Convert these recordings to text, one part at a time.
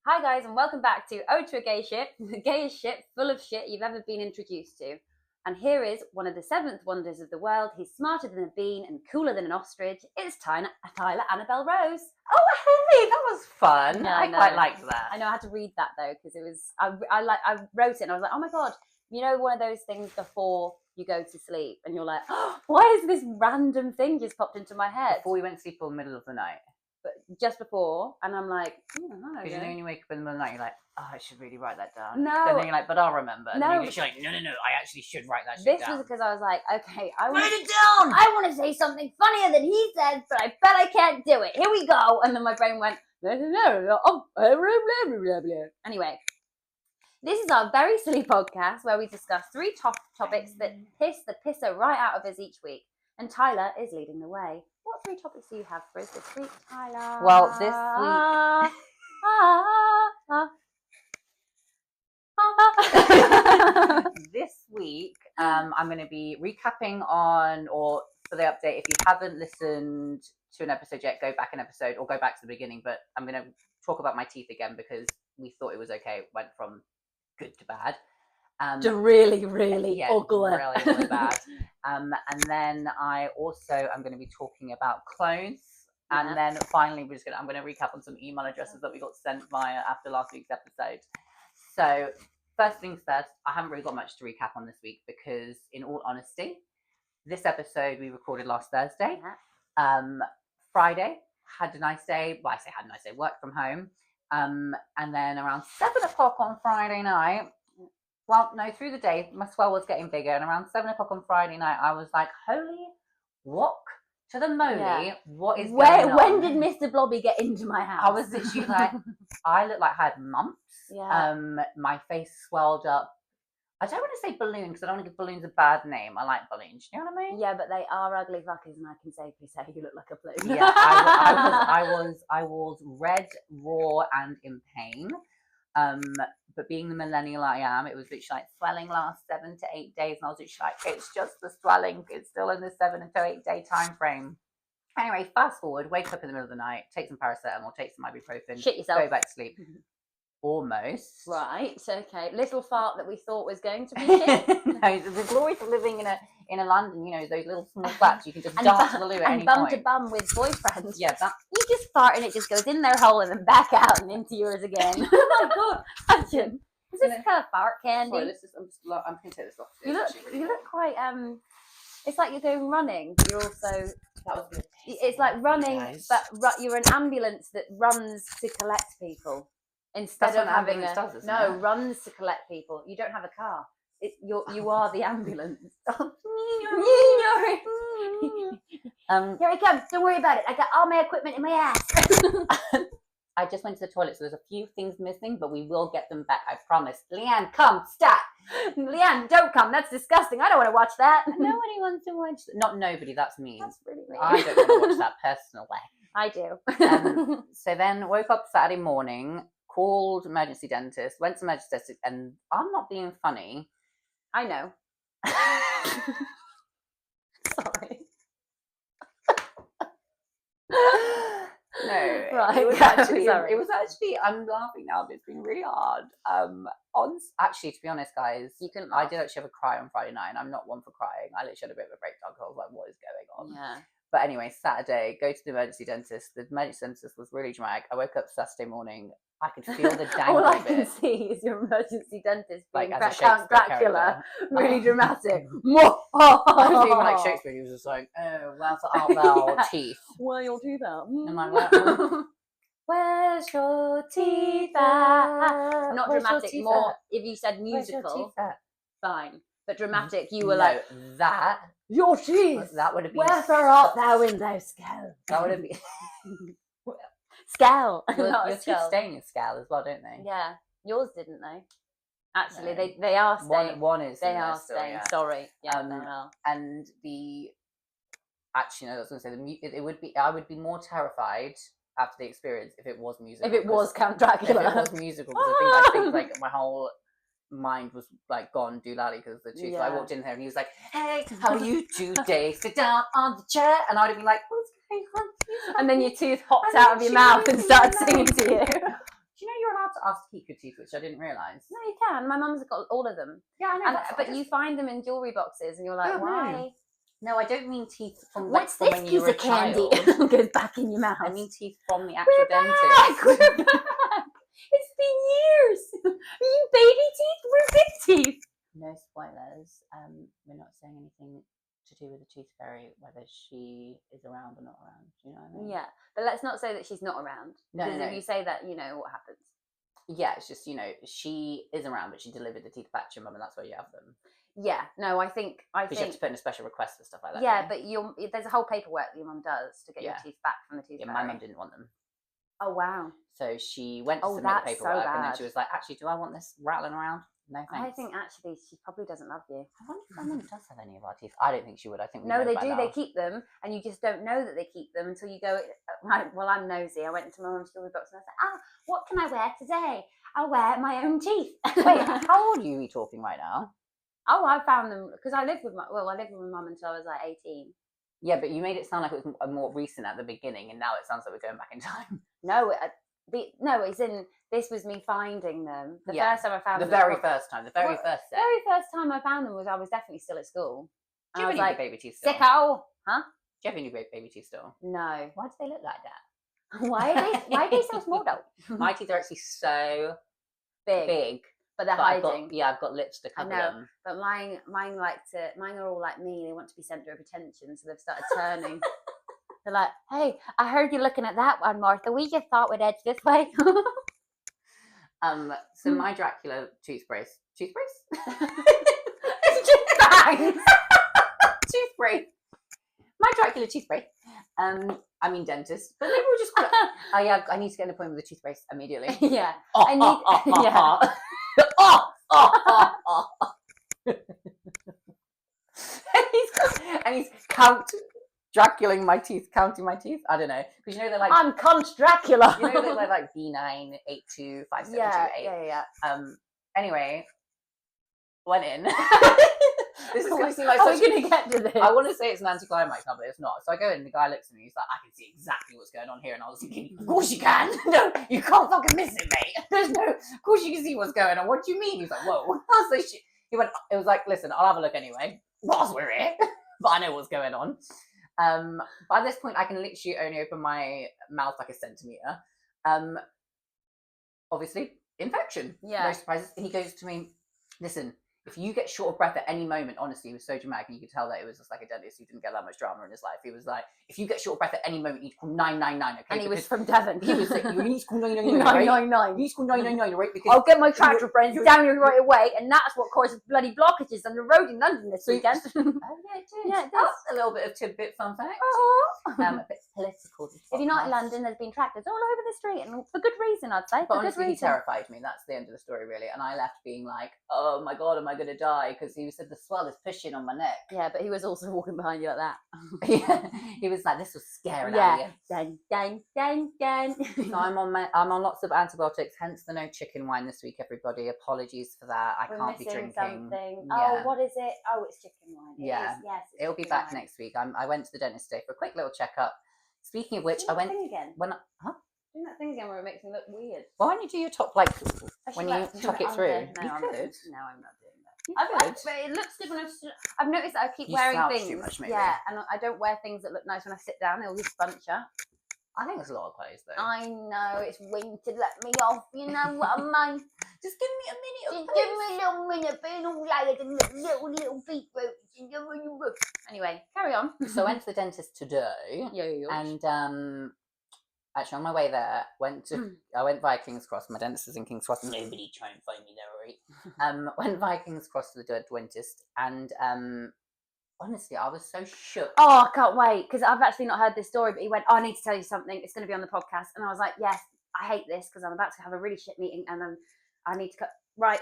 Hi guys, and welcome back to Ode to a Gay Ship, the gayest ship full of shit you've ever been introduced to. And here is one of the seventh wonders of the world. He's smarter than a bean and cooler than an ostrich. It's Tyler Annabelle Rose. Oh, hey, that was fun. Yeah, I quite liked that. I know I had to read that though because it was I wrote it and I was like, oh my god, you know, one of those things before you go to sleep and you're like, oh, why is this random thing just popped into my head? Before we went to sleep in the middle of the night. But just before, and I'm like, Because you know when you wake up in the middle of the night, you're like, oh, I should really write that down. No. And then you're like, but I'll remember. And No. then you're like, no, I actually should write that shit This down. was because I was like, okay, Write it down! I want to say something funnier than he says, but I bet I can't do it. Here we go. And then my brain went, anyway. This is our very silly podcast where we discuss three topics that piss the pisser right out of us each week. And Tyler is leading the way. What three topics do you have for us this week, Tyler? Well, this week, I'm going to be recapping on, or for the update, if you haven't listened to an episode yet, go back an episode or go back to the beginning. But I'm going to talk about my teeth again because we thought it was okay. It went from good to bad. To really, ugly. Really bad. And then I'm going to be talking about clothes. And then finally, I'm going to recap on some email addresses that we got sent via after last week's episode. So first things first, I haven't really got much to recap on this week because, in all honesty, this episode we recorded last Thursday. Friday, had a nice day. Well, I say had a nice day, worked from home. And then around 7 o'clock on Friday night, through the day, my swell was getting bigger. And around 7 o'clock on Friday night, I was like, holy walk to the moly, what is going on? When did Mr. Blobby get into my house? I was literally like, I looked like I had mumps. Yeah. My face swelled up. I don't want to say balloon because I don't want to give balloons a bad name. I like balloons. You know what I mean? Yeah, but they are ugly fuckers, and I can safely say you look like a balloon. Yeah, I was red, raw, and in pain. But being the millennial I am, it was literally like swelling last 7 to 8 days, and I was literally like, it's just the swelling. It's still in the 7 to 8 day time frame. Anyway, fast forward, wake up in the middle of the night, take some paracetamol, take some ibuprofen, shit yourself, go back to sleep. Almost. Right. Okay. Little fart that we thought was going to be shit. No, the glory of living in a London, you know, those little small flats you can just dance to the loo at any point. And bum to bum with boyfriends. Yeah, you just fart and it just goes in their hole and then back out and into yours again. Oh my god! Imagine. Is this kind of fart candy? Sorry, I'm going to take this off. You look quite It's like you're going running, but you're also. That was good. It's like running, but you're an ambulance that runs to collect people. Instead of having runs to collect people. You don't have a car. You are the ambulance. Here I come. Don't worry about it. I got all my equipment in my ass. I just went to the toilet, so there's a few things missing, but we will get them back. I promise. Leanne, come, stop. Leanne, don't come. That's disgusting. I don't want to watch that. Nobody wants to watch. Not nobody. That's mean. That's really mean. I don't want to watch that personally. I do. So then woke up Saturday morning. Called emergency dentist, went to emergency dentist, and I'm not being funny. I know. Sorry. No, right. It was actually. I'm laughing now, but it's been really hard. Actually, to be honest, guys, I did actually have a cry on Friday night, and I'm not one for crying. I literally had a bit of a breakdown because I was like, "What is going on?" Yeah. But anyway, Saturday, go to the emergency dentist. The emergency dentist was really dramatic. I woke up Saturday morning. I could feel the dangle. All I can see is your emergency dentist being like as a Count Dracula, really dramatic. I was even like Shakespeare. He was just like, "Oh, where's art thou teeth? Where are your teeth at?" And I'm like, "Where's your teeth at?" Not Where's dramatic. More at? If you said musical, fine. But dramatic, you were like that. Your teeth. That would have been. Wherefore art thou in thy skull? That would have been. Scale. Your teeth stay in your scale as well, don't they? Yeah, yours didn't they? Actually, no. they are staying. One is. They are staying. Yeah. Sorry. Yeah, they are. And actually, no, I was going to say it would be. I would be more terrified after the experience if it was musical. If it was Count Dracula. If it was musical, because I think like my whole mind was like gone doolally because of the tooth. Yeah. So I walked in there and he was like, "Hey, how are you today? Sit down on the chair." And I would have been like, "What's going on?" And then your tooth hopped out of your mouth and started singing to you. Do you know you're allowed to asked to keep your teeth, which I didn't realise. No, you can. My mum's got all of them. Yeah, I know. But you find them in jewellery boxes and you're like, Oh, no. why? No, I don't mean teeth from What's from this when piece you were of a candy? child. Goes back in your mouth. I mean teeth from the actual We're dentist. back! We're back! It's been years! Are you baby teeth? We're big teeth! No spoilers. We're not saying anything to do with the tooth fairy, whether she is around or not around. Do you know what I mean? Yeah, but let's not say that she's not around. No, Because no. if you say that, you know what happens. Yeah, it's just, she is around, but she delivered the teeth back to your mum, and that's where you have them. Yeah, no, I think Because you have to put in a special request for stuff like that. Yeah, but there's a whole paperwork that your mum does to get your teeth back from the tooth fairy. My mum didn't want them. Oh wow. So she went to submit the paperwork, and then she was like, "Actually, do I want this rattling around? No thanks." I think actually she probably doesn't love you. I wonder if my mum does have any of our teeth. I don't think she would. I think no, they do. Now. They keep them, and you just don't know that they keep them until you go. Right. Well, I'm nosy. I went into my mum's jewelry box and I said, what can I wear today? I'll wear my own teeth. Wait, how old are you talking right now? Oh, I found them because I lived with my mum until I was like 18. Yeah, but you made it sound like it was more recent at the beginning, and now it sounds like we're going back in time. No, it's in. This was me finding them. The first time I found them. The very first time I found them was I was definitely still at school. Do you have any baby teeth still? Sicko, huh? Do you have any baby teeth still? No. Why do they look like that? Why are they so small though? My teeth are actually so big. But they're hiding. I've got lips to cover them. But mine are all like me. They want to be centre of attention, so they've started turning. They're like, "Hey, I heard you looking at that one, Martha. We just thought we'd edge this way." So my Dracula tooth brace. It's just bangs. Tooth brace. My Dracula tooth brace. I mean dentist, but they were just quite. I need to get an appointment with a tooth brace immediately. Yeah, I need. And he's counting my teeth. I don't know, because they're like, I'm Count Dracula. They're like B9 82 5728. Yeah. Anyway, went in. This is going to seem like we're going to get to this. I want to say it's an anticlimax now, but it's not. So I go in, and the guy looks at me, he's like, I can see exactly what's going on here. And I was thinking, of course you can. No, you can't fucking miss it, mate. Of course you can see what's going on. What do you mean? He's like, whoa. I was like, shit. It was like, listen, I'll have a look anyway, whilst we're here. But I know what's going on. By this point, I can literally only open my mouth like a centimetre. Obviously, infection. Yeah. No surprises. And he goes to me, listen, if you get short of breath at any moment, honestly, he was so dramatic, and you could tell that it was just like a dentist who didn't get that much drama in his life. He was like, if you get short of breath at any moment, you need to call 999, okay? And he was from Devon. He was like, you need to call 999, right? 999. You need to call 999, right? Because I'll get my tractor friends down here right away, and that's what causes bloody blockages on the road in London this weekend. Oh, yeah, it did. Yeah, it does. That's a little bit of tidbit fun fact. A bit political. If you're not in London, there's been tractors all over the street, and for good reason, I'd say. But honestly, he terrified me. That's the end of the story, really. And I left being like, oh my God, am I going to die? Because he said the swell is pushing on my neck. Yeah, but he was also walking behind you like that. Yeah, he was like, this was scary. Yeah. Dun, dun, dun, dun. So I'm on lots of antibiotics, hence the no chicken wine this week, everybody. Apologies for that. I can't be drinking. Something. Yeah. Oh, what is it? Oh, it's chicken wine. Yeah. Yes. It'll be back next week. I went to the dentist today for a quick little checkup. Speaking of which, I went again. Doing that thing again where it makes me look weird. Why don't you do your top when you tuck it through? No, you could. No, I'm not doing that. But it looks good when I've noticed that I keep wearing things. Too much, maybe. Yeah, and I don't wear things that look nice when I sit down. They'll just bunch up. I think there's a lot of clothes though. I know, it's winter, let me off, you know what I mean? Just give me a minute. Just give me a little minute, being all layered and little feet roots. Anyway, carry on. So I went to the dentist today. Yeah. And actually on my way there, I went via King's Cross. My dentist is in King's Cross. Nobody try and find me there, right? Went via King's Cross to the dentist, and honestly, I was so shook. Oh, I can't wait, because I've actually not heard this story, but he went, I need to tell you something. It's going to be on the podcast. And I was like, yes, I hate this, because I'm about to have a really shit meeting, and then I need to cut. Right.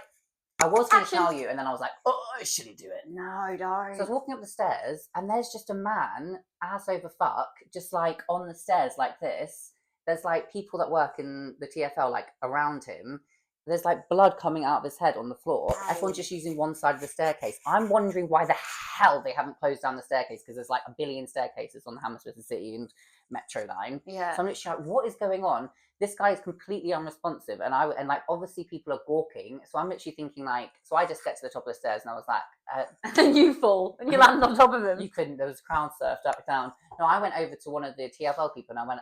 I was going to tell you, and then I was like, oh, I shouldn't do it. No, don't. So I was walking up the stairs, and there's just a man, ass over fuck, just like on the stairs like this. There's like people that work in the TFL like around him. There's like blood coming out of his head on the floor. Hey. Everyone's just using one side of the staircase. I'm wondering why the hell they haven't closed down the staircase, because there's like a billion staircases on the Hammersmith City and metro line. Yeah. So I'm literally like, what is going on? This guy is completely unresponsive, and like obviously people are gawking. So I'm literally thinking like, so I just get to the top of the stairs, and I was like, and you fall and you land on top of him. You couldn't. There was crowd surfed up and down. No, I went over to one of the TFL people, and I went,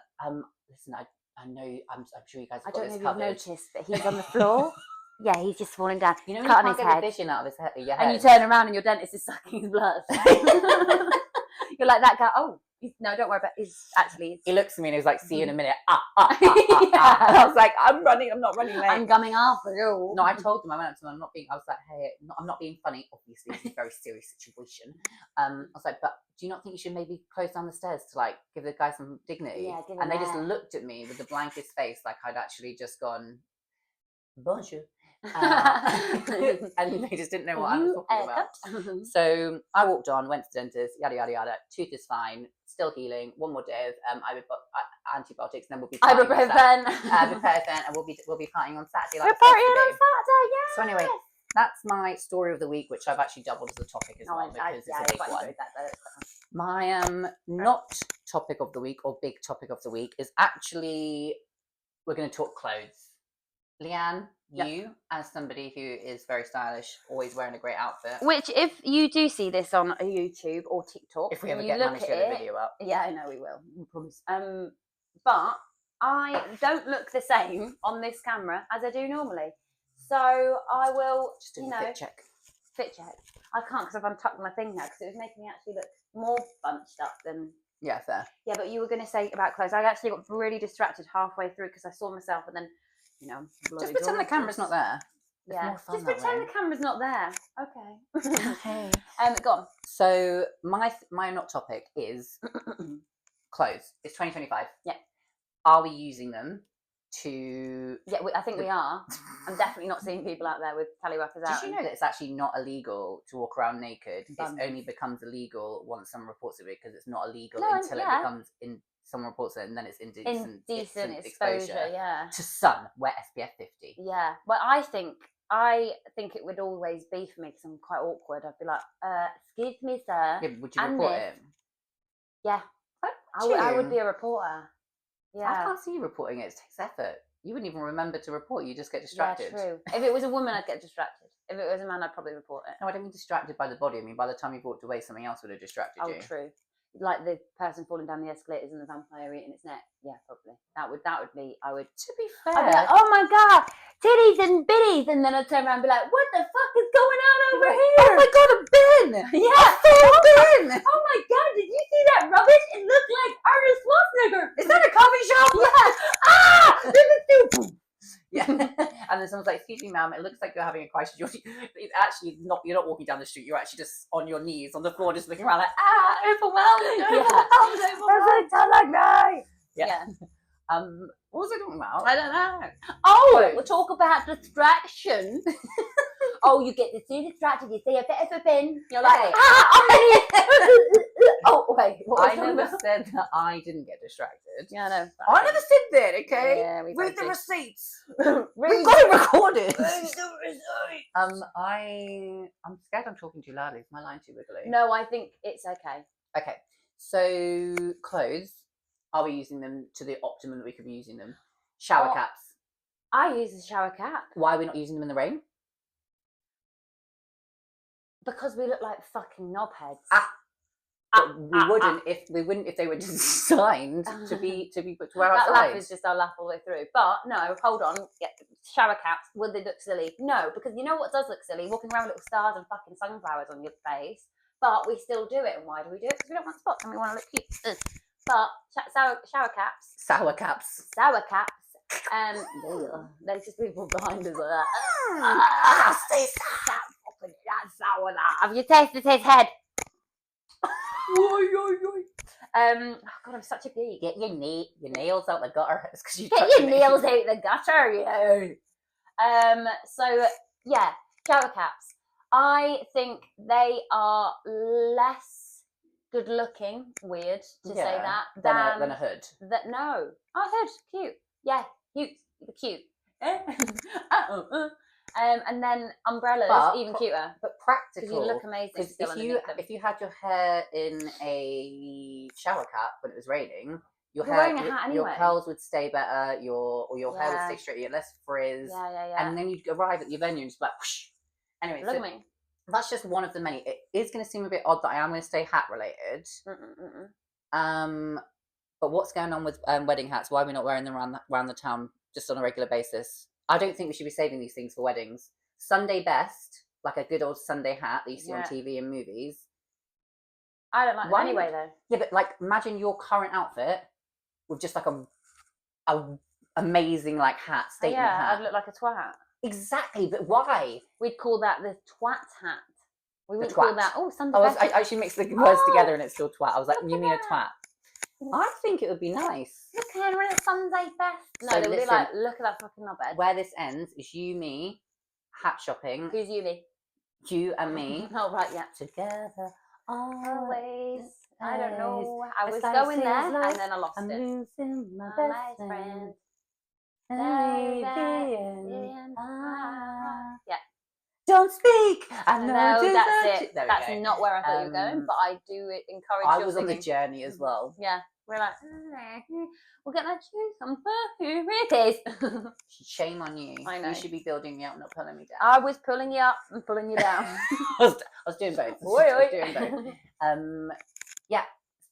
listen, I know, I'm sure you guys have got this covered. I don't know if you've noticed, but he's on the floor. Yeah, he's just falling down. You know, when you can't get the vision out of his head, and you turn around and your dentist is sucking his blood. You're like that guy. Oh, no, don't worry about it. He looks at me and he's like, see you in a minute. Yeah. And I was like, I'm not running late. I'm coming after you. No, I told them, I went up to them, I was like, hey, I'm not being funny. Obviously, it's a very serious situation. I was like, but do you not think you should maybe close down the stairs to like give the guy some dignity? Yeah, give him and they just looked at me with the blankest face, like I'd actually just gone, bonjour. And they just didn't know what I was talking about. So I walked on, went to the dentist, yada yada yada. Tooth is fine, still healing. One more day of antibiotics, and then we'll be ibuprofen, and we'll be partying on Saturday. We're partying on Saturday, yeah. So anyway, that's my story of the week, which I've actually doubled as a topic as well because it's a big one. My not topic of the week or big topic of the week is actually we're going to talk clothes. Leanne, you as somebody who is very stylish, always wearing a great outfit. Which, if you do see this on YouTube or TikTok, if we ever manage to get the video up, yeah, I know we will. I promise. But I don't look the same on this camera as I do normally, so I will just do a fit check. Fit check. I can't because I've untucked my thing now because it was making me actually look more bunched up than. Yeah, fair. Yeah, but you were going to say about clothes. I actually got really distracted halfway through because I saw myself and then. Just pretend the camera's not there. Yeah, just pretend the camera's not there. Okay. Hey. Go on. So my not topic is clothes. It's 2025. Yeah. Are we using them to? Yeah, I think we are. I'm definitely not seeing people out there with tallywhackers out. Did you know that it's actually not illegal to walk around naked? It only becomes illegal once someone reports it because it's not illegal until it becomes someone reports it, and then it's indecent exposure to sun, wear SPF 50. Yeah, well, I think it would always be for me because I'm quite awkward. I'd be like, excuse me, sir. Yeah, would you report it? Yeah, I would be a reporter. Yeah, I can't see you reporting it. It takes effort. You wouldn't even remember to report. You just get distracted. Yeah, true. If it was a woman, I'd get distracted. If it was a man, I'd probably report it. No, I don't mean distracted by the body. I mean, by the time you've walked away, something else would have distracted you. Oh, true. Like the person falling down the escalators and the vampire eating its neck. Yeah, probably. That would be. I would. To be fair, I'd be like, oh my god, titties and bitties, and then I'd turn around and be like, what the fuck is going on over here? Oh my god, a bin! Yeah, a bin! Oh my god, did you see that rubbish? It looked like Arnold Schwarzenegger. Is that a coffee shop? Yeah. Ah, this is too. Yeah, and then someone's like, "Excuse me, ma'am. It looks like you're having a crisis. It's actually not. You're not walking down the street. You're actually just on your knees on the floor, just looking around like, overwhelmed. Don't like me. Yeah. What was I talking about? I don't know. Oh, we'll talk about distraction. Oh, you get distracted. You see a bit of a bin. You're like, oh, wait. I never said that I didn't get distracted. Yeah, I know. I never said that, okay? Yeah, read the receipts. We've got it recorded. I'm scared I'm talking too loudly. Is my line too wiggly? No, I think it's okay. Okay. So, clothes. Are we using them to the optimum that we could be using them? Shower caps. I use a shower cap. Why are we not using them in the rain? Because we look like fucking knobheads. We wouldn't if they were designed to wear outside. That laugh is just our laugh all the way through. But no, hold on. Shower caps, would they look silly? No, because you know what does look silly? Walking around with little stars and fucking sunflowers on your face. But we still do it. And why do we do it? Because we don't want spots and we want to look cute. But shower caps. Sour caps. Sour caps. There's just people behind us like that. Stay sour. Have you tasted his head? God, I'm such a geek. Get your nails out the gutter. Get your nails out the gutter, So yeah, shower caps. I think they are less good looking, weird to say that, than a hood. No. Oh, hood, cute. Yeah, cute. And then umbrellas, even cuter. But practical. You look amazing still if you had your hair in a shower cap when it was raining, Your You're hair, wearing a hat your anyway. curls would stay better. Your hair would Yeah. stay straight. You get less frizz. Yeah. And then you'd arrive at your venue and just like, whoosh. Anyway, Look so at me. that's just one of the many. It is going to seem a bit odd that I am going to stay hat related. But what's going on with wedding hats? Why are we not wearing them around the town just on a regular basis? I don't think we should be saving these things for weddings. Sunday best, like a good old Sunday hat that you see on TV and movies. I don't like them anyway, though. Yeah, but like, imagine your current outfit with just like a amazing like hat, statement hat. I'd look like a twat. Exactly, but why? We'd call that the twat hat. We wouldn't twat. call that. Oh, Sunday best. I actually mixed the words together and it's still twat. I was like, you mean a twat? I think it would be nice. Look, Henry, it's Sunday best. No, So they would be listen, like, look at that fucking knobhead. Where this ends is you, me, hat shopping. Who's you, me? You and me. Oh, right, yeah. Together, always. I don't know. I It's was like going seems there like and then I lost I'm it. losing my My best friend. friend. Yeah. Don't speak. I know No, that's it. There we That's go. not where I thought you were going, but I do encourage I your was on the singing. journey as well. Yeah. We're like, we'll get that tune some who it is. Shame on you. I know. You should be building me up, not pulling me down. I was pulling you up and pulling you down. I was doing both. I was doing both. Yeah.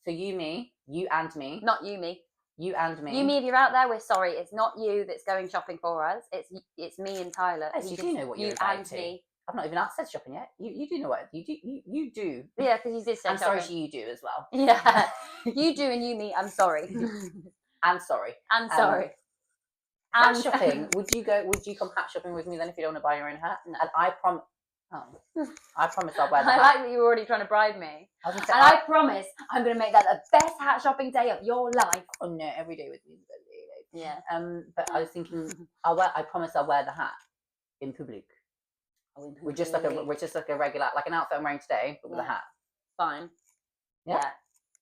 So you, me, you and me. Not you, me. You and me. You, me, if you're out there, we're sorry. It's not you that's going shopping for us. It's me and Tyler. Yes, you do know what you're invited to. Me. I've not even said shopping yet. You do know what you do. You do. Yeah, because you did say I'm shopping. sorry, you do as well. Yeah, you do and you, me. I'm sorry. I'm sorry. I'm sorry. Hat shopping. Would you come hat shopping with me then if you don't want to buy your own hat? No. And I promise I'll wear the I hat. like that you were already trying to bribe me. I promise I'm going to make that the best hat shopping day of your life. Oh no, every day with me is a good day. Yeah. But I was thinking, I promise I'll wear the hat in public. We're just like a regular, like an outfit I'm wearing today, but with a hat. Fine. Yeah.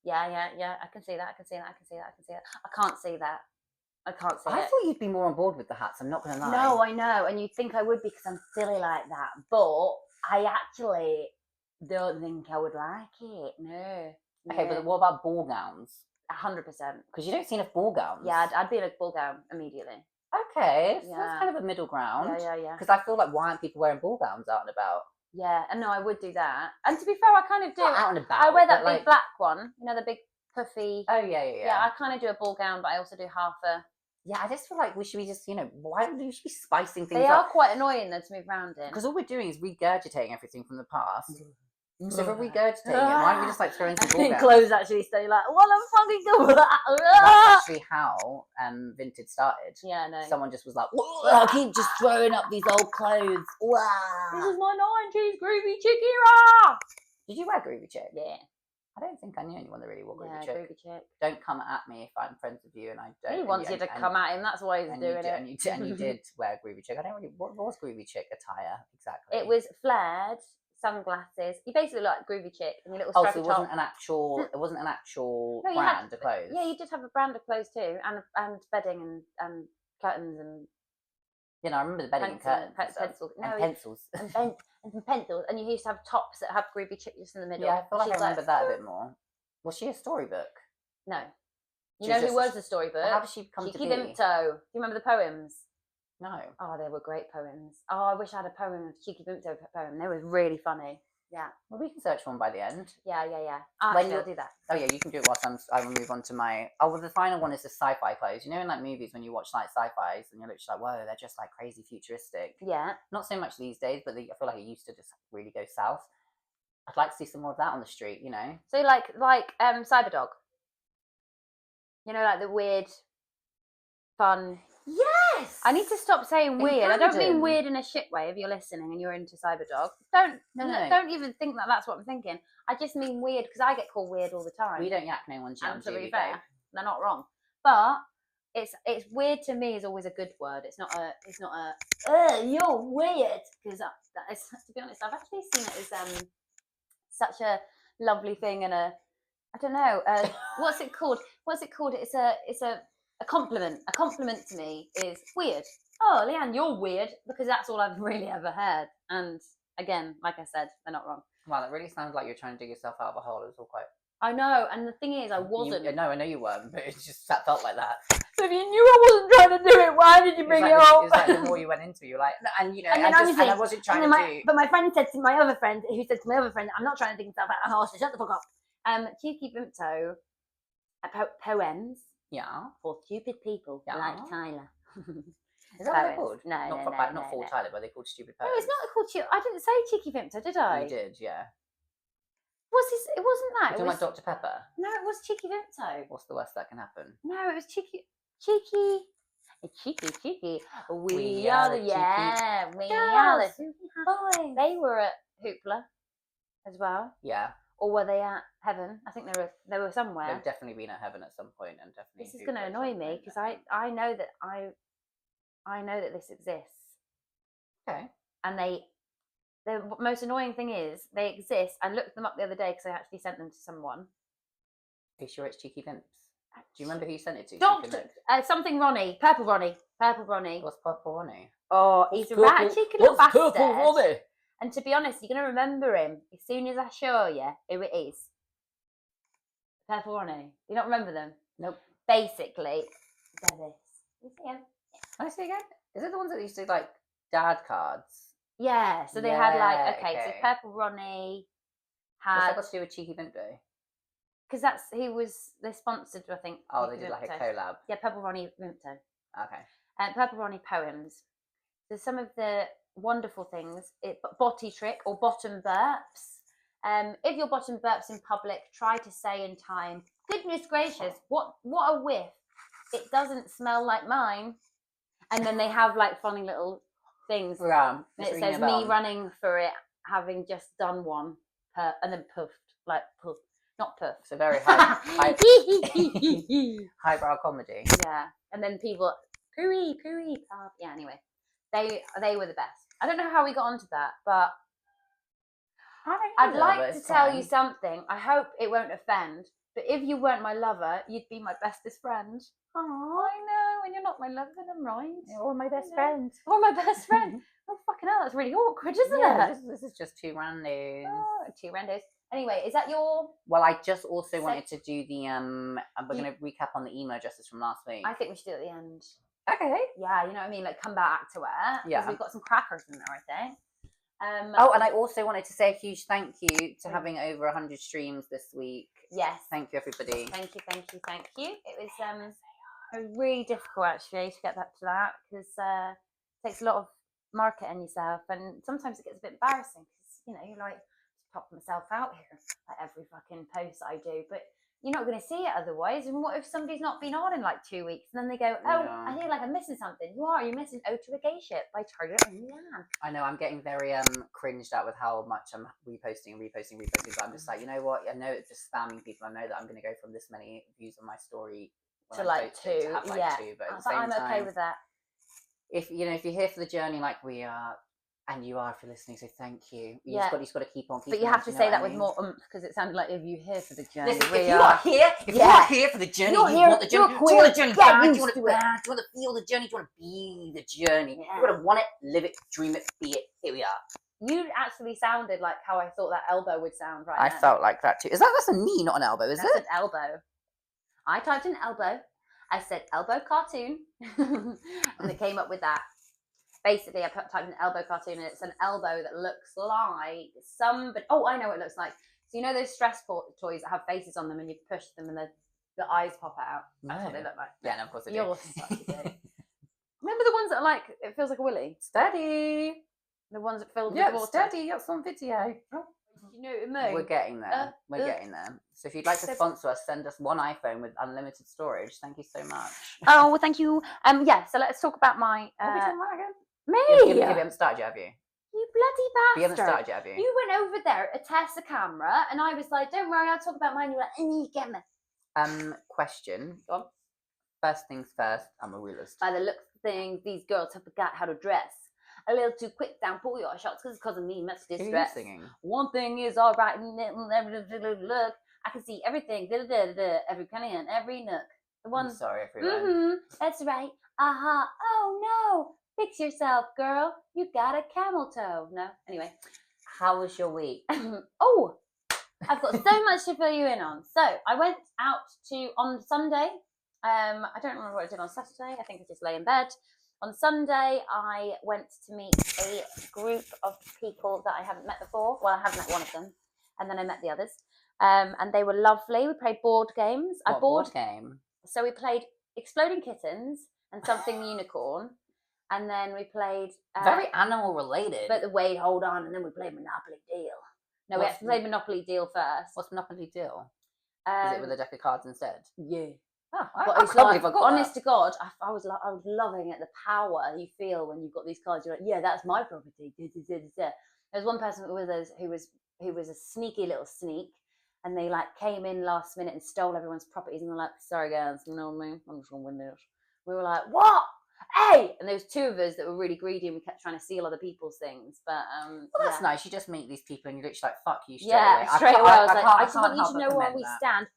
Yeah. I can see that. I can't see that. I thought you'd be more on board with the hats. I'm not going to lie. No, I know, and you'd think I would because I'm silly like that. But I actually don't think I would like it. No. Okay, but what about ball gowns? 100%. Because you don't see enough ball gowns. Yeah, I'd be in a ball gown immediately. Okay, so that's kind of a middle ground. Yeah. Because I feel like, why aren't people wearing ball gowns out and about? Yeah, and no, I would do that. And to be fair, I kind of do. Not out and about. I wear that big black one, the big puffy. Oh yeah. Yeah, I kind of do a ball gown, but I also do half a. Yeah, I just feel like we should be just, why we should be spicing things up. They are quite annoying though to move around in. Because all we're doing is regurgitating everything from the past. So if we're regurgitating it, why don't we just throwing some ball gowns? Clothes actually stay like, what the fucking do? That's actually how Vintage started. Yeah, no. Someone just was like, I keep just throwing up these old clothes. Wow. This is my 90s groovy chick era. Did you wear groovy chick? Yeah. I don't think I knew anyone that really wore groovy chick. Groovy chick. Don't come at me if I'm friends with you and I don't. He wants you to come at him. That's why he's doing it. And you did wear groovy chick. I don't really. What was groovy chick attire exactly? It was flared sunglasses. You basically look like groovy chick and your little so strappy it wasn't an actual. It wasn't an actual brand of clothes. Yeah, you did have a brand of clothes too, and bedding and curtains and. I remember the bedding and curtains. Pencils. And pencils. And pencils. And you used to have tops that have groovy chick just in the middle. Yeah, I feel like I remember that a bit more. Was she a storybook? No. You know who was the storybook? How did she come to be? Cheeky Vimto. Do you remember the poems? No. Oh, they were great poems. Oh, I wish I had a poem, a Cheeky Vimto poem. They were really funny. Yeah. Well, we can search one by the end. Yeah. Actually, I'll do that. Oh yeah, you can do it whilst I will move on to my. Oh, well, the final one is the sci-fi clothes. In movies when you watch sci-fis and you're just like, whoa, they're just crazy futuristic. Yeah. Not so much these days, but I feel like it used to just really go south. I'd like to see some more of that on the street. So like Cyberdog. Like the weird, fun. Yes. I need to stop saying weird. I don't mean weird in a shit way. If you're listening and you're into Cyberdog, don't even think that that's what I'm thinking. I just mean weird because I get called weird all the time. We don't yak no one's and to be fair, they're not wrong. But it's weird to me is always a good word. It's not a you're weird because that is, to be honest, I've actually seen it as such a lovely thing and I don't know what's it called? It's a compliment. A compliment to me is weird. Oh, Leanne, you're weird because that's all I've really ever heard. And again, like I said, they're not wrong. Wow, that really sounds like you're trying to dig yourself out of a hole. It was all quite I know, and the thing is, I wasn't. No, I know you weren't, but it just felt like that. So if you knew I wasn't trying to do it, why did you bring it up? It was like the more you went into it, you're like, and you know, And then I wasn't trying to do. But my friend said to my other friend, who said to my other friend, I'm not trying to dig myself out of a hole, so shut the fuck up. Cheeky Vimto, poems for stupid people like Tyler. Is that what they're called? No, not for Tyler, but they're called stupid poems. No, it's not called I didn't say Cheeky Vimto, did I? You did, yeah. It wasn't that. You're talking about Dr. Pepper? No, it was Cheeky Vimto. What's the worst that can happen? No, it was Cheeky. We are the boys. They were at Hoopla as well. Yeah. Or were they at Heaven? I think they were somewhere. They've definitely been at Heaven at some point, and definitely. This is going to annoy me because I know that this exists. Okay. And the most annoying thing is they exist. I looked them up the other day because I actually sent them to someone. Are you sure it's Cheeky Vimps? Do you remember who you sent it to? Something Ronnie. Purple Ronnie. What's Purple Ronnie? Oh, he's a rat cheeky little bastard. Purple Ronnie? And to be honest, you're going to remember him as soon as I show you who it is. Purple Ronnie. You don't remember them? Nope. Basically, they're this. You see him? Can I see again? Is it the ones that used to do like dad cards? Yeah. So they had like, so Purple Ronnie had. What's that got to do with Cheeky Vimp Day? Because they sponsored, I think. Oh, they did like a collab. Yeah, Purple Ronnie Vimto. Okay. Purple Ronnie poems. So some of the wonderful things, body trick or bottom burps. If your bottom burps in public, try to say in time, goodness gracious, what a whiff. It doesn't smell like mine. And then they have like funny little things. Yeah. And it says me running for it, having just done one, and then puffed, like puff. Not puff. It's a very highbrow comedy. Yeah. And then people, pooey, puff. Yeah, anyway. They were the best. I don't know how we got onto that, but I'd like to tell you something. I hope it won't offend, but if you weren't my lover, you'd be my bestest friend. Oh, I know, and you're not my lover, then I'm right. Or my best friend. Or my best friend. Oh, fucking hell, that's really awkward, isn't it? This is just two randos. Oh, two randos. Anyway, is that your... Well, I just also wanted to do the, we're going to recap on the email addresses from last week. I think we should do it at the end. Okay. Yeah, you know what I mean? Like, come back to it. Yeah. We've got some crackers in there, I think. And I also wanted to say a huge thank you to having over 100 streams this week. Yes. Thank you, everybody. Thank you. It was really difficult, actually, to get back to that, because it takes a lot of marketing yourself, and sometimes it gets a bit embarrassing, because, you know, you're like, pop myself out here, like every fucking post I do, but you're not going to see it otherwise. And what if somebody's not been on in like 2 weeks, and then they go, I feel like I'm missing something. You're missing "Oh to a Gay Ship" by Tyler and Leanne. I know, I'm getting very cringed out with how much I'm reposting, but I'm just like, you know what, I know it's just spamming people. I know that I'm going to go from this many views on my story to like two, to have like two, but at the same I'm okay with that. If you're here for the journey like we are, and you are for listening, so thank you. You've just got to keep on. But you have to say that with more because it sounded like if you're here for the journey. Listen, if you are here for the journey, you want the journey. Do you want the journey bad? Do you want it bad? Do you want to feel the journey? Do you want to be the journey? You want to want it, live it, dream it, be it. Here we are. You actually sounded like how I thought that elbow would sound right now. I felt like that too. That's a knee, not an elbow, is it? That's an elbow. I typed in elbow. I said elbow cartoon, and it came up with that. Basically, I typed in elbow cartoon, and it's an elbow that looks like somebody. Oh, I know what it looks like. So you know those stress toys that have faces on them, and you push them, and the eyes pop out. That's what they look like. Yeah, no, of course they do. You're such a dick. Remember the ones that are like it feels like a willy? Steady. The ones that filled with water. Steady. That's on video. You know what I mean? We're getting there. We're getting there. So if you'd like to sponsor us, send us one iPhone with unlimited storage. Thank you so much. Oh, well, thank you. Yeah. So let's talk about my. What are we talking about again? Me? You haven't started yet, have you? You bloody bastard. You haven't started yet, have you? You went over there to test the camera, and I was like, don't worry, I'll talk about mine. You were like, get me. Question. First things first, I'm a realist. By the looks of things, these girls have forgot how to dress. A little too quick down, pull your shots, because it's causing me much distress. Who are you singing? One thing is all right, look, I can see everything, every penny and every nook. The one. I'm sorry, everyone. That's right. Aha. Oh, no. Fix yourself, girl. You got a camel toe. No? Anyway. How was your week? Oh, I've got so much to fill you in on. So I went out on Sunday. I don't remember what I did on Saturday. I think I just lay in bed. On Sunday, I went to meet a group of people that I haven't met before. Well, I have met one of them, and then I met the others. And they were lovely. We played board games. What board game? So we played Exploding Kittens and Something Unicorn. And then we played... Very animal related. But wait, hold on. And then we played Monopoly Deal. No, we had to play Monopoly Deal first. What's Monopoly Deal? Is it with a deck of cards instead? Yeah. Oh, I can't believe I got honest that. to God, I was loving it. The power you feel when you've got these cards. You're like, yeah, that's my property. There was one person with us who was a sneaky little sneak, and they like came in last minute and stole everyone's properties, and they're like, sorry guys, you know what I mean? I'm just gonna win this. We were like, what? Hey! And there was two of us that were really greedy, and we kept trying to steal other people's things. But well, that's nice. You just meet these people, and you're literally like, fuck you straight away. Yeah, straight away. I was like, I just can't want you to know where we stand.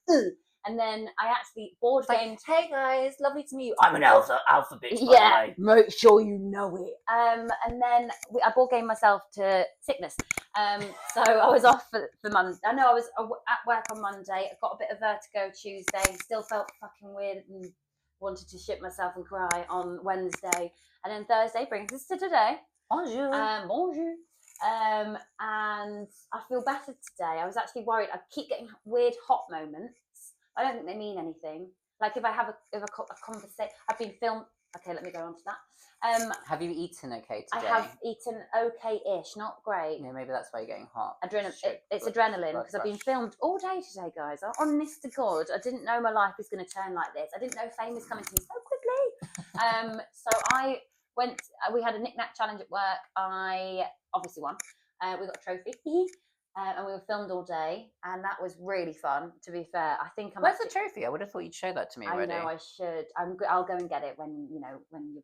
And then I actually board gamed. Hey guys, lovely to meet you. I'm an alpha bitch. Yeah, make sure you know it. And then I board game myself to sickness. So I was off for Monday. I know I was at work on Monday. I got a bit of vertigo Tuesday. Still felt fucking weird and wanted to shit myself and cry on Wednesday. And then Thursday brings us to today. Bonjour. Bonjour. And I feel better today. I was actually worried. I keep getting weird hot moments. I don't think they mean anything. Like if I have a conversation, I've been filmed. Okay, let me go on to that. Have you eaten okay today? I have eaten okay-ish, not great. Yeah, maybe that's why you're getting hot. It's adrenaline because I've been filmed all day today, guys. Honest to God, I didn't know my life was going to turn like this. I didn't know fame was coming to me so quickly. So I went. We had a knick-knack challenge at work. I obviously won. We got a trophy. And we were filmed all day, and that was really fun. To be fair, I think Where's the trophy? I would have thought you'd show that to me already. I know I should. I'll go and get it when you're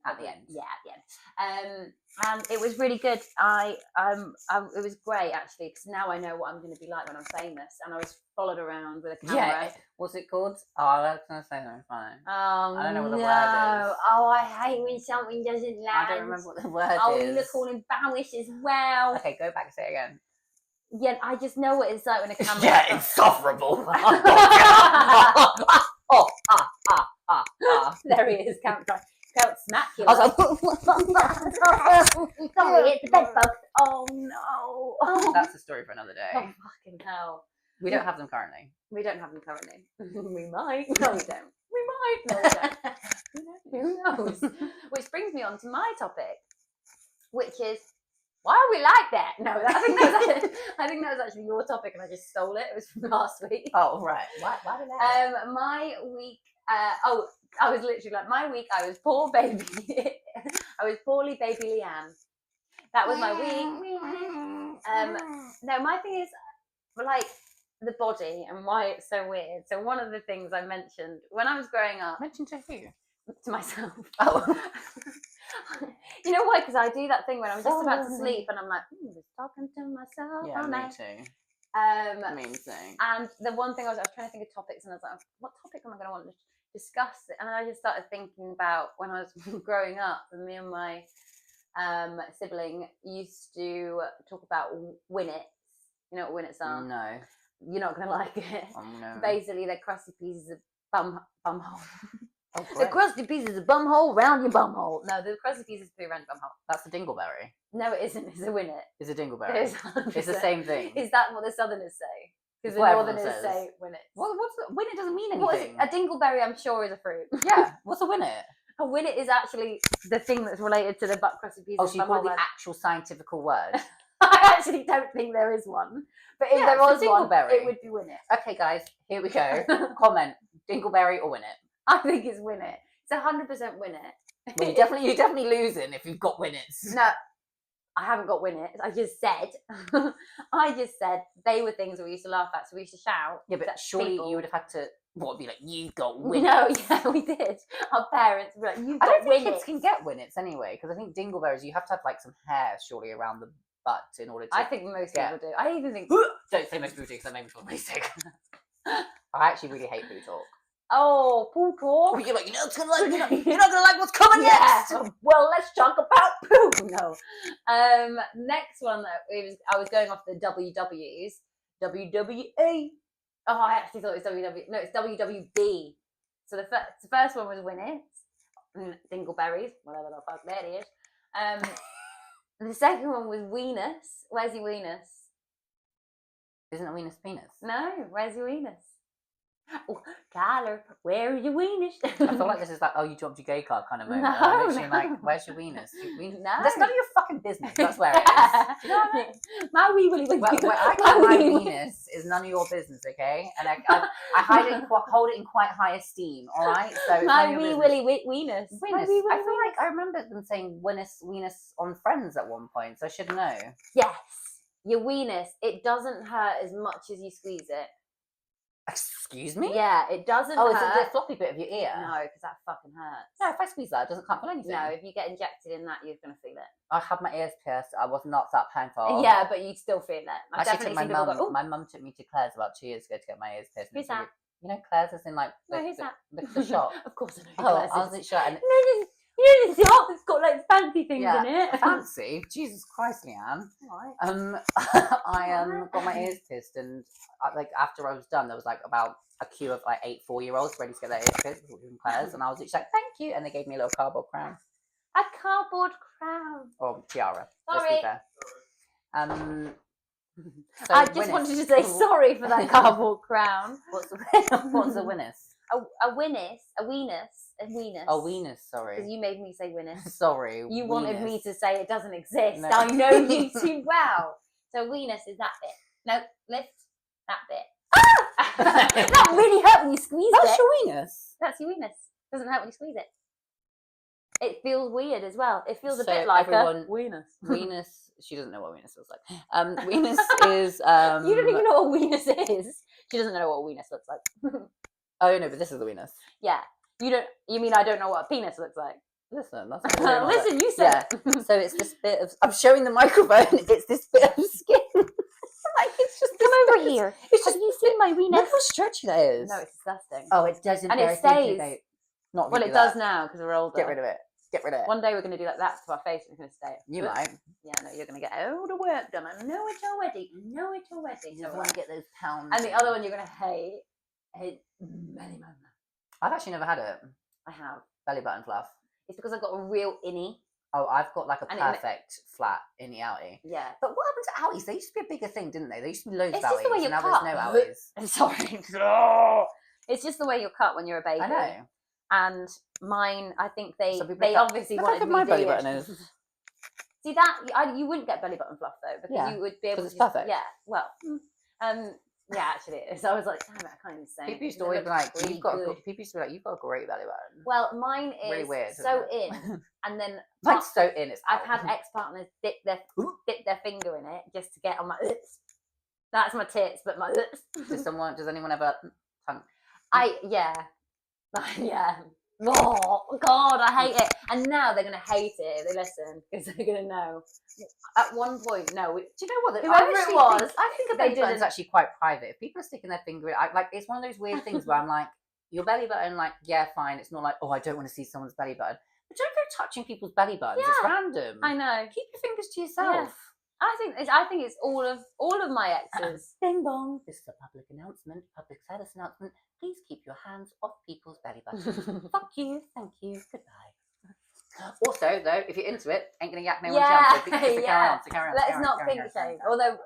at the end. Yeah, at the end. And it was really good. It was great actually because now I know what I'm going to be like when I'm famous. And I was followed around with a camera. Yeah. What's it called? Oh, I was going to say something funny. Oh, I don't know what the no. word is. Oh, I hate when something doesn't land. I don't remember what the word is. Oh, you look all embarrassed as well. Okay, go back and say it again. Yeah, I just know what it's like when a camera. Yeah, insufferable. There he is, can't smack you. I was like, sorry, it's the bed bugs. Oh no. That's a story for another day. Oh fucking hell. We don't have them currently. We don't have them currently. We might. No, we don't. We might. No, we don't. Who knows? Which brings me on to my topic, which is why are we like that? No, I think that was actually your topic, and I just stole it. It was from last week. Oh right. Why we like that? My week. I was literally like my week. I was poor baby. I was poorly baby Leanne. That was my week. No, my thing is like the body and why it's so weird. So one of the things I mentioned when I was growing up. Mentioned to who? To myself. Oh. You know why? Because I do that thing when I'm just about to sleep and I'm like, just talking to myself. Yeah, me too. Me too. And the one thing I was trying to think of topics, and I was like, what topic am I going to want to discuss? And then I just started thinking about when I was growing up, and me and my sibling used to talk about Winnets. You know what Winnets are? No. You're not going to like it. Oh no. Basically, they're crusty pieces of bum hole. Oh, the crusty pieces of bum hole round your bum hole. No, the crusty pieces be around your bum hole. That's a dingleberry. No, it isn't. It's a Winnet. It's a dingleberry. It's the same thing. Is that what the Southerners say? Because the Northerners say Winnets. What's the Winnet doesn't mean anything. A dingleberry, I'm sure, is a fruit. Yeah. What's a Winnet? A Winnet is actually the thing that's related to the butt crusty pieces. Oh, so you call it the actual scientific word? I actually don't think there is one. But if there was one, it would be Winnet. Okay, guys, here we go. Comment: dingleberry or Winnet? I think it's Winnet. It's 100% Winnet. Well, you're definitely losing if you've got Winnets. No, I haven't got Winnets. I just said they were things that we used to laugh at, so we used to shout. Yeah, but surely you would have had to be like, you've got Winnets. No, yeah, we did. Our parents were like, you've got Winnets. I don't think kids can get Winnets anyway, because I think dingleberries, you have to have like some hair surely around the butt in order to. I think most people do. I even think. Don't say most people do, because that made me feel really sick. I actually really hate poo talk. Oh, poo talk. You're like, you're not gonna like what's coming next. Well, let's talk about poo. No. Next one that I was going off the WWs. WWE. Oh, I actually thought it was WWE. No, it's WWB. So the first one was Winnets, Dingle Berries, whatever the fuck that is. And the second one was Wenis. Where's your Wenis? Isn't a Wenis penis? No, where's your Wenis? Oh, Tyler, where are your Wenis? I feel like this is like, oh, you dropped your gay card kind of moment. No, I'm literally no. like, where's your Wenis? No. That's none of your fucking business. That's where it is. Do you know what I mean? My wee willy wee. Where I get my Wenis is none of your business, okay? And I hold it in quite high esteem, all right? So it's My none of your wee business. willy Wenis. Wenis. I feel like I remember them saying Wenis on Friends at one point, so I should know. Yes, your Wenis. It doesn't hurt as much as you squeeze it. Excuse me? Yeah, it doesn't Oh, hurt. is it the floppy bit of your ear? No, because that fucking hurts. No, if I squeeze that, it doesn't can't feel anything. No, if you get injected in that, you're gonna feel it. I had my ears pierced. I was not that painful. Yeah, but you still feel it. I've Actually, definitely seen people go, my mum took me to Claire's about 2 years ago to get my ears pierced. Who's that? You know, Claire's is in like No, who's that? the shop. Of course I know. Oh, Claire's I wasn't sure. And you know this shop that's got like fancy things in it. fancy. Jesus Christ, Leanne. Right. I got my ears pierced, and like after I was done, there was like about a queue of like 8 4-year-olds ready to get their ears pierced from Claire's, and I was just like, "Thank you," and they gave me a little cardboard crown A cardboard crown. or tiara. Sorry. Let's be fair. So I just Winnets. wanted to say sorry for that cardboard crown. What's the Winners? A Winnis. A Weenus. Oh, Wenis, sorry. Because you made me say Winnis. Sorry. You wanted me Weenus. to say it doesn't exist. No. I know you too well. So Weenus is that bit. No, lift that bit. Ah! That really hurt when you squeeze it. That's your Wenis. That's your Weenus. Doesn't hurt when you squeeze it. It feels weird as well. It feels a So bit like everyone- a Weenus. Wenis. She doesn't know what Wenis looks like. Wenis is. You don't even know what Weenus is. She doesn't know what a Weenus looks like. Oh no, but this is the Wenis. Yeah. You don't. You mean I don't know what a penis looks like? Listen, that's what I'm saying. Listen, you said. Yeah. So it's this bit of. I'm showing the microphone. It's this bit of skin. Like it's just. Come this over bit- here. It's Have just. you seen my Weenus? Look how stretchy that is. No, it's disgusting. Oh, it doesn't. And it very thinking stays. about- Not Well, really it does that. now because we're older. Get rid of it. Get rid of it. One day we're going to do like that to our face and it's going to stay. You But- might. Yeah, no, you're going to get all the work done. I know it already. I know it already. You just want to get those pounds. And the other one you're going to hate belly button. I've actually never had it. I have. Belly button fluff. It's because I've got a real innie. Oh, I've got like a And it- perfect flat innie outie. Yeah. But what happened to outies? They used to be a bigger thing, didn't they? There used to be loads It's of just the outies, way and you now cut. there's no outies. I'm sorry. It's just the way you're cut when you're a baby. I know. And mine, I think they Some people they cut- obviously Look how wanted big me my to belly do button it. is. See that you wouldn't get belly button fluff though because Yeah, you would be able to. 'cause it's just- perfect. Yeah. Well. Yeah, actually it is. I was like, damn it, I can't even say. People used it. to It always be looks like, really you've got. good. People used to be like, you've got a great belly button. Well, mine is Really weird. so isn't it? in, and then Mine's so in. It's I've out. had ex-partners dip their Ooh. finger in it just to get on my lips. That's my tits, but my lips. Does anyone ever tongue? Yeah. Oh God, I hate it. And now they're gonna hate it if they listen because they're gonna know. At one point, no. Do you know what? Whoever it was, I think a they belly button's didn't- actually quite private. If people are sticking their finger in, like it's one of those weird things where I'm like, your belly button, like, yeah, fine. It's not like, oh, I don't want to see someone's belly button. But don't go touching people's belly buttons. It's Yeah. random. I know. Keep your fingers to yourself. I think it's all of my exes. Ding dong. This is a public announcement, public service announcement. Please keep your hands off people's belly buttons. Fuck you. Thank you. Goodbye. Also, though, if you're into it, ain't gonna yak no one Yeah, jump. So carry yeah. on. So carry on. Let's carry on, not carry on, kink carry on, shame. carry on. Although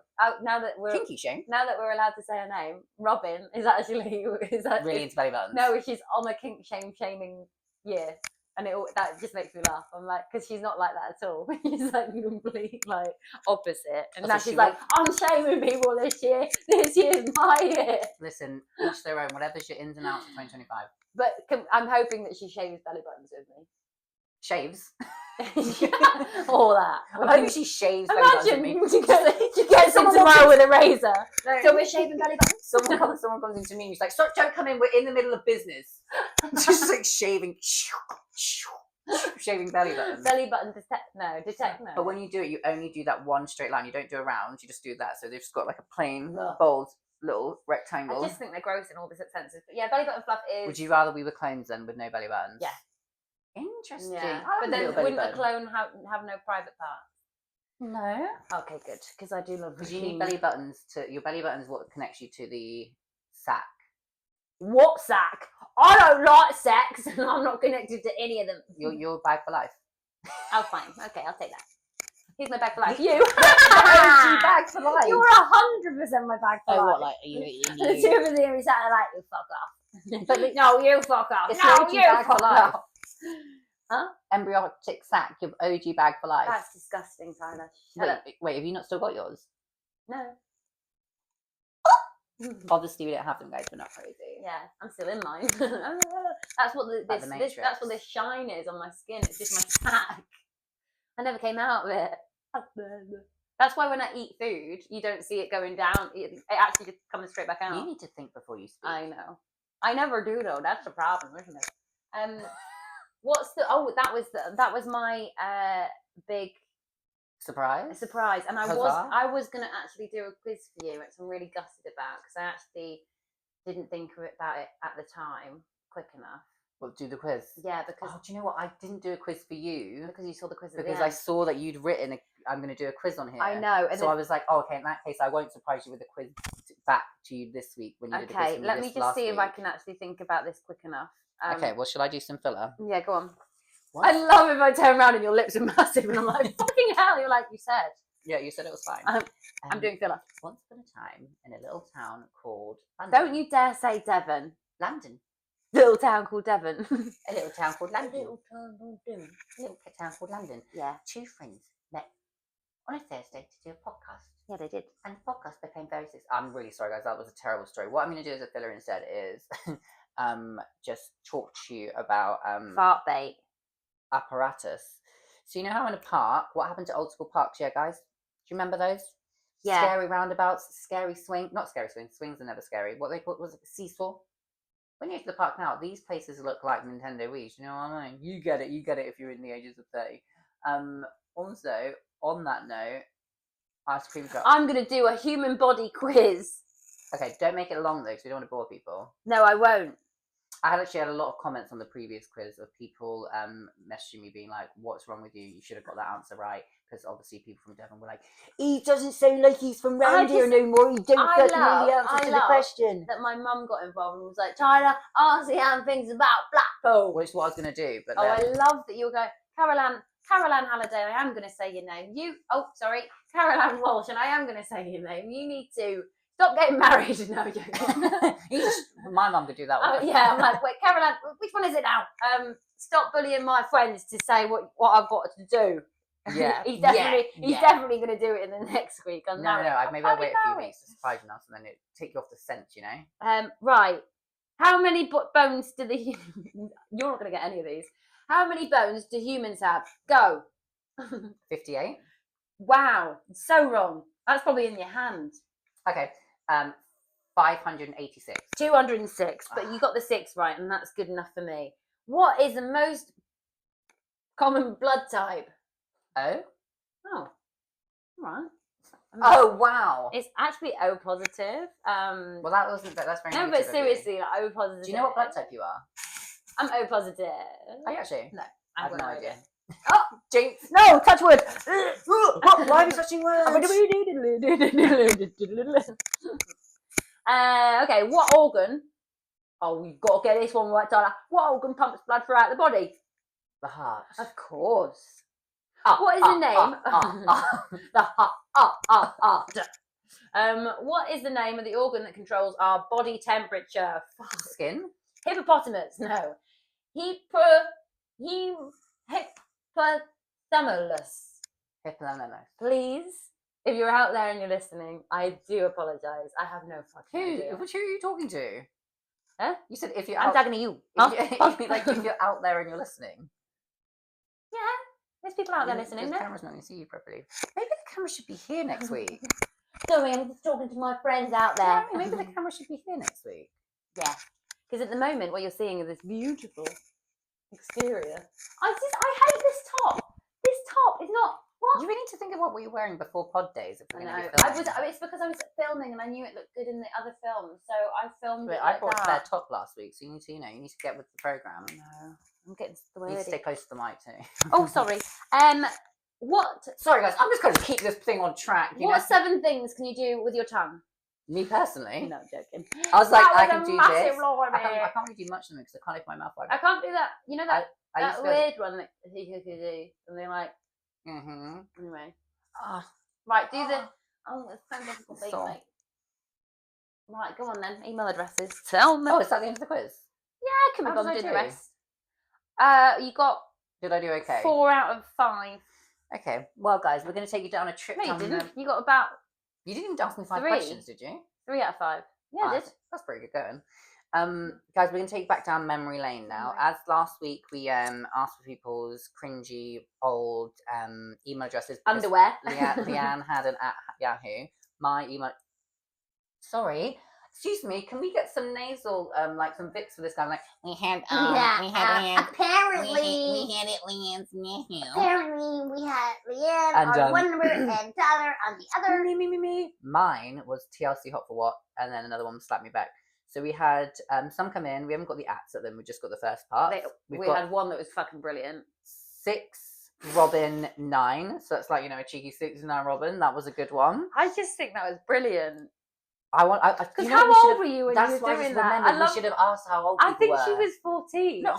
now that Kinky shame. we're allowed to say her name, Robin is actually Really into belly buttons. no, she's on the kink shaming year, and that just makes me laugh. I'm like, because she's not like that at all. She's like the complete like opposite, and Oh, now so she's she like, I'm shaming people this year. This year's my year. Listen, each their own. Whatever's your ins and outs of 2025. But I'm hoping that she shaves belly buttons with me. Shaves. All that. I hope she shaves belly buttons with Imagine me. she gets in Someone tomorrow walks with a razor. No. So we're shaving belly buttons. Someone comes into me and he's like, "Stop! Don't come in. We're in the middle of business." Just like shaving belly buttons. Belly button detect no. But when you do it, you only do that one straight line. You don't do a round. You just do that. So they've just got like a plain, Ugh. bold little I rectangle. just think they're gross in all the senses. But yeah, belly button fluff is. Would you rather we were clones then with no belly buttons? Yeah. Interesting. Yeah. I like But a then little belly wouldn't a button. clone have no private parts? No. Okay, good, because I do love Because you need bikini. belly buttons your belly button is what connects you to the sack. What sack? I don't like sacks, and I'm not connected to any of them. Your bag for life. Oh, fine. Okay, I'll take that. Here's my bag for life. You. OG bag for life. You're 100% my bag for life. what, like, are you The two of us here, we sat there like, you fuck off. But no, you fuck off. it's No, your OG you bag for fuck life. off. Huh? Embryotic sack, your OG bag for life. That's disgusting, Tyler. Shut up. Wait, have you not still got yours? No. Obviously, we don't have them, guys. We're not crazy. Yeah, I'm still in mine. That's what Like the this that's what this shine is on my skin. It's just my sack. I never came out of it. That's why when I eat food, you don't see it going down. It actually just comes straight back out. You need to think before you speak. I know. I never do though. That's the problem, isn't it? What's the? Oh, that was my big surprise. And I was gonna actually do a quiz for you, which I'm really gutted about because I actually didn't think about it at the time quick enough. Well, do the quiz. Yeah, because do you know what? I didn't do a quiz for you because you saw the quiz. Because I saw that you'd written I'm going to do a quiz on here. I know, and so I was like, oh, okay. In that case, I won't surprise you with a quiz back to you this week when you did the quiz. Okay, let me just see if I can actually think about this quick enough. Okay, well, shall I do some filler? Yeah, go on. What? I love if I turn around and your lips are massive and I'm like, fucking hell, you're like, you said. Yeah, you said it was fine. I'm doing filler. Once upon a time in a little town called London. Don't you dare say Devon. London. Little town called Devon. A little town called London. Little town called Devon. Little town called London. Yeah. Two friends met on a Thursday to do a podcast. Yeah, they did. And the podcast became very successful. I'm really sorry, guys. That was a terrible story. What I'm going to do as a filler instead is just talk to you about fart bait apparatus. So you know how in a park, what happened to old school parks? Yeah, guys, do you remember those? Yeah. Scary roundabouts, scary swing. Not scary swings. Swings are never scary. What they called was it seesaw? When you're to the park now, these places look like Nintendo Wii's. You know what I mean? You get it if you're in the ages of 30. Also, on that note, ice cream truck. I'm going to do a human body quiz. Okay, don't make it long though, because we don't want to bore people. No, I won't. I actually had a lot of comments on the previous quiz of people messaging me being like, what's wrong with you? You should have got that answer right. Because obviously people from Devon were like, he doesn't sound like he's from round here no more. He don't fucking know the answer to the question. That my mum got involved and was like, Tyler, ask the Anne things about Blackpool. Which is what I was going to do. But I love that you'll go, Caroline Halliday, I am going to say your name. Caroline Walsh, and I am going to say your name. You need to stop getting married. No, my mum could do that one. Yeah, I'm like, wait, Caroline, which one is it now? Stop bullying my friends to say what I've got to do. Yeah, he's definitely going to do it in the next week. Maybe I'll wait a few weeks to surprise you, and then it take you off the scent, you know. Right. How many bones do you're not going to get any of these. How many bones do humans have? Go. 58. Wow, so wrong. That's probably in your hand. Okay. 586. 206, but you got the 6 right, and that's good enough for me. What is the most common blood type? O. Oh, all right. Oh wow! It's actually O positive. Well, that's very. No, but seriously, like O positive. Do you know what blood type you are? I'm O positive. Are you actually? No, I have no idea. Oh, jinx! No, touch wood. Why are you touching words? Okay, what organ? Oh, you've got to get this one right, Tyler. What organ pumps blood throughout the body? The heart. Of course. What is the name? The heart. What is the name of the organ that controls our body temperature? Skin. Hippopotamus. No. Hippopotamus. Please, if you're out there and you're listening, I do apologise. I have no fucking idea. Who are you talking to? Huh? You said if you're. I'm talking to you. If you're out there and you're listening. Yeah. There's people out there listening. The camera's not going to see you properly. Maybe the camera should be here next week. Sorry, I'm just talking to my friends out there. No, maybe the camera should be here next week. Yeah, because at the moment what you're seeing is this beautiful exterior. I hate this top. This top is not. What? You really need to think of what you're wearing before pod days. If we're going to be filming. It's because I was filming and I knew it looked good in the other films, so I filmed it. I bought a spare top last week, so you need to get with the program. No, I'm getting the way. You need to stay close to the mic too. Oh, sorry. What Sorry, guys. I'm just going to keep this thing on track. You what know? 7 things can you do with your tongue? Me personally, No, I'm joking. I was like, That I was can a do massive this. law, I can't really do much of them because I can't open my mouth like I that. can't do that. You know that I used that to weird one that he could do, and they're like, anyway. Right, do the. Oh, it's so difficult being So- like. Right, go on then. Email addresses. Tell me. Oh, is that the end of the quiz? Yeah, can we How go did and I do the do? rest? You got Did I do okay? 4 out of 5. Okay. Well, guys, we're going to take you down a trip. No, you down didn't. You got about You didn't ask me 5 3. questions, did you? 3 out of 5. Yeah, I did. That's pretty good going. Guys, we're going to take you back down memory lane now. Right. As last week, we asked for people's cringy old email addresses. because Underwear. Leanne had an at Yahoo. My email. Sorry. Excuse me, can we get some nasal, like some Vicks for this guy? Like, we had Leanne. Apparently, We had it Leanne's Yahoo. apparently we had Leanne And, on one number and Tyler on the other. Me. Mine was TLC Hot for What, and then another one slapped me back. So we had some come in. We haven't got the ats at them. We just got the first part. We had one that was fucking brilliant. 6 Robin 9. So that's like, you know, a cheeky 6 9 Robin. That was a good one. I just think that was brilliant. Because Because how old were you when you were doing that? I should have asked how old I people think were. she was 14. No, 100%.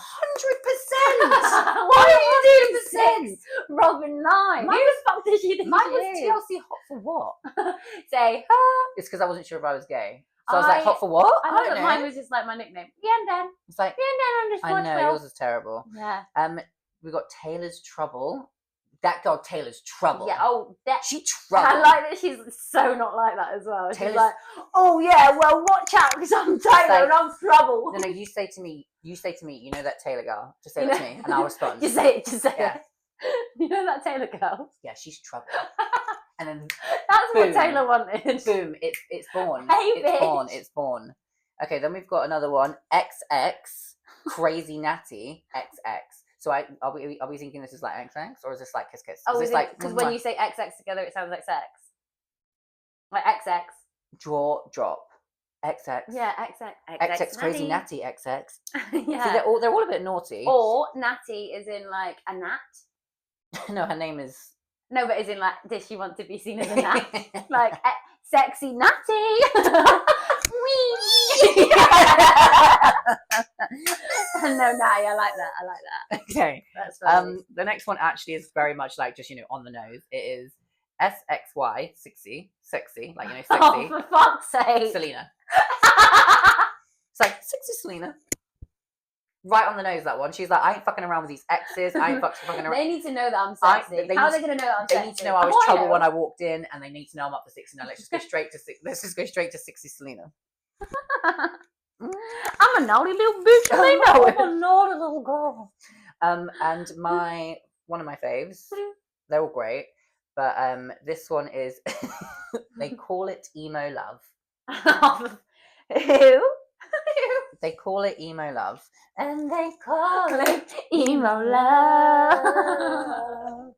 Why are you doing 100%? 6? Robin 9. Who the fuck did she think Mine she was is? TLC Hot for What? Say, It's because I wasn't sure if I was gay. So I was like, Hot for What? I don't know that know. mine was just like my nickname. Leanne It's like, underscore I know, 12. yours is terrible. Yeah. We got Taylor's Trouble. That girl, Taylor's Trouble. Yeah, oh, that. She trouble. I like that she's so not like that as well. She's Taylor's- like, oh yeah, well, watch out because I'm Taylor and I'm trouble. No, you say to me, you know that Taylor girl. Just say You that know- to me and I'll respond. Just say it, Yeah. it. You know that Taylor girl? Yeah, she's trouble. And then That's Boom. what Taylor wanted. boom, it's born. Hey, it's born. bitch. It's born. Okay, then we've got another one. XX Crazy Natty XX. So are we thinking this is like XX or is this like kiss kiss? Oh, is this like because when you say XX together, it sounds like sex. Like XX. draw drop XX. Yeah, XX. XX Crazy Natty XX. Yeah. See, they're all a bit naughty. Or Natty is in like a gnat. No, her name is. No, but is in like, does she want to be seen as a gnat? Like, sexy Natty. Wee. No, Natty, I like that. Okay. That's funny. The next one actually is very much like just, you know, on the nose. It is SXY, sexy, like, you know, Oh, sexy. for fuck's sake. Selena. It's like, sexy Selena. Right on the nose, that one. She's like, I ain't fucking around with these exes. I ain't fucking around. They need to know that I'm sexy. they How are need they going to know that I'm They sexy? need to know I was Oh, trouble know. when I walked in, and they need to know I'm up for 69. Let's just go straight to let's just go straight to 60 Selena. I'm a naughty little bitch. They know it. I'm a naughty little girl. And one of my faves. They're all great, but this one is they call it emo love. Who? They call it emo love, And they call it emo love.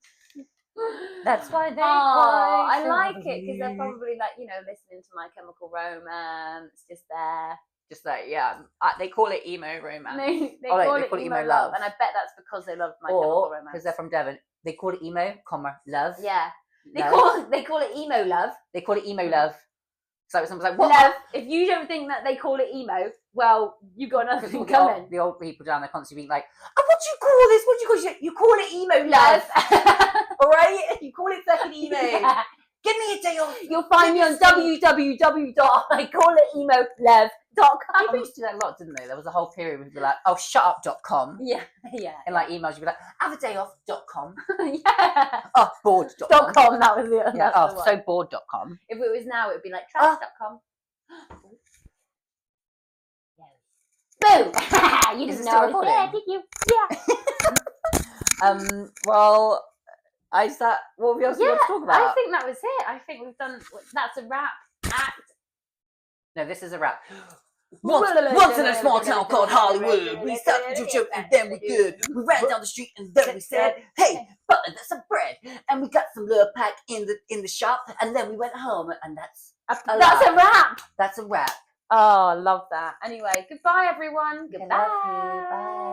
That's why they. Oh, I cry like for it because they're you. probably like, you know, listening to My Chemical Romance, just there. Just like, yeah, they call it emo romance. They Oh, call they it call it emo emo love, love. and I bet that's because they love My Chemical Or Romance. because they're from Devon, they call it emo, comma love. Yeah, they Love. call it emo love. They call it emo love. So someone's like, what? Love. If you don't think that they call it emo, well, you got Because nothing all coming. the old people down there constantly being like, oh, what do you call this? What do you call it? You call it emo love. All right? You call it fucking emo. Yeah. Give me a day off. You'll find me on www.icalliteemolove.com. People used to do that a lot, didn't they? There was a whole period where people were like, oh, shut-up.com. Yeah, yeah. And like emails, you'd be like, have a day off.com. Yeah. Oh, bored.com. .com, that was the Yeah, that's the oh, one. so bored.com. If it was now, it would be like trash.com. Boom! You Is didn't it know still I was there, recording? did you? Yeah. Well, is that what else we want to talk about? I think that was it. I think we've done. That's a wrap. Act. No, this is a wrap. Once in a small town called Hollywood, we started to joke and then we good. We ran down the street and then we said, "Hey, butler, that's some bread." And we got some little pack in the shop, and then we went home, and that's a wrap. That's a wrap. Oh, I love that. Anyway, goodbye, everyone. I love you. Goodbye. Bye.